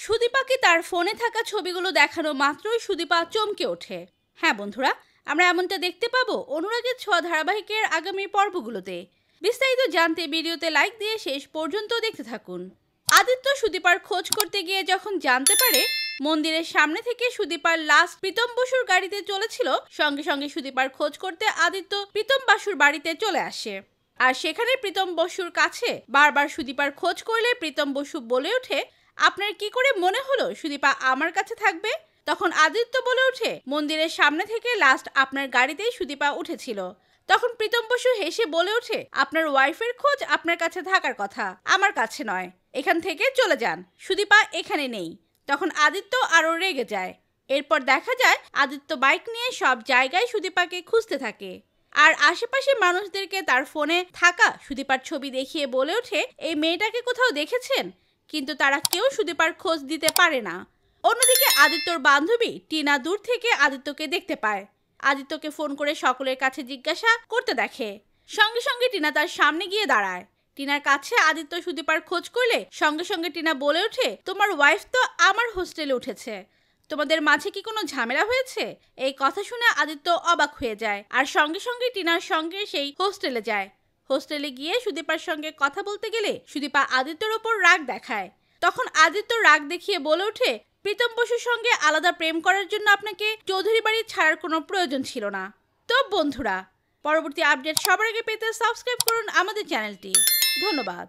সুদীপাকে তার ফোনে থাকা ছবিগুলো দেখানো মাত্রই সুদীপা চমকে ওঠে। হ্যাঁ বন্ধুরা, আমরা এমনটা দেখতে পাবো অনুরাগের ছোঁয়া ধারাবাহিকের আগামী পর্বগুলোতে। বিস্তারিত জানতে ভিডিওতে লাইক দিয়ে শেষ পর্যন্ত দেখতে থাকুন। আদিত্য সুদীপার খোঁজ করতে গিয়ে যখন জানতে পারে মন্দিরের সামনে থেকে সুদীপার লাশ প্রীতম বসুর গাড়িতে চলেছিল, সঙ্গে সঙ্গে সুদীপার খোঁজ করতে আদিত্য প্রীতম বসুর বাড়িতে চলে আসে। আর সেখানে প্রীতম বসুর কাছে বারবার সুদীপার খোঁজ করলে প্রীতম বসু বলে ওঠে, আপনার কি করে মনে হলো সুদীপা আমার কাছে থাকবে? তখন আদিত্য বলে ওঠে, মন্দিরের সামনে থেকে লাস্ট আপনার গাড়িতেই সুদীপা উঠেছিল। তখন প্রীতম বসু হেসে বলে ওঠে, আপনার ওয়াইফের খোঁজ আপনার কাছে থাকার কথা, আমার কাছে নয়। এখান থেকে চলে যান, সুদীপা এখানে নেই। তখন আদিত্য আরো রেগে যায়। এরপর দেখা যায় আদিত্য বাইক নিয়ে সব জায়গায় সুদীপাকে খুঁজতে থাকে আর আশেপাশে মানুষদেরকে তার ফোনে থাকা সুদীপার ছবি দেখিয়ে বলে ওঠে, এই মেয়েটাকে কোথাও দেখেছেন? কিন্তু তারা কেউ সুদীপার খোঁজ দিতে পারে না। অন্যদিকে আদিত্যর বান্ধবী টিনা দূর থেকে আদিত্যকে দেখতে পায়। আদিত্যকে ফোন করে সকলের কাছে জিজ্ঞাসা করতে দেখে। সঙ্গে সঙ্গে টিনা তার সামনে গিয়ে দাঁড়ায়। টিনার কাছে আদিত্য সুদীপার খোঁজ করলে সঙ্গে সঙ্গে টিনা বলে ওঠে, তোমার ওয়াইফ তো আমার হোস্টেলে উঠেছে, তোমাদের মাঝে কি কোনো ঝামেলা হয়েছে? এই কথা শুনে আদিত্য অবাক হয়ে যায় আর সঙ্গে সঙ্গে টিনার সঙ্গে সেই হোস্টেলে যায়। হোস্টেলে গিয়ে সুদীপার সঙ্গে কথা বলতে গেলে সুদীপা আদিত্যর ওপর রাগ দেখায়। তখন আদিত্য রাগ দেখিয়ে বলে ওঠে, প্রীতম বসুর সঙ্গে আলাদা প্রেম করার জন্য আপনাকে চৌধুরী বাড়ি ছাড়ার কোনো প্রয়োজন ছিল না। তো বন্ধুরা, পরবর্তী আপডেট সবার আগে পেতে সাবস্ক্রাইব করুন আমাদের চ্যানেলটি। ধন্যবাদ।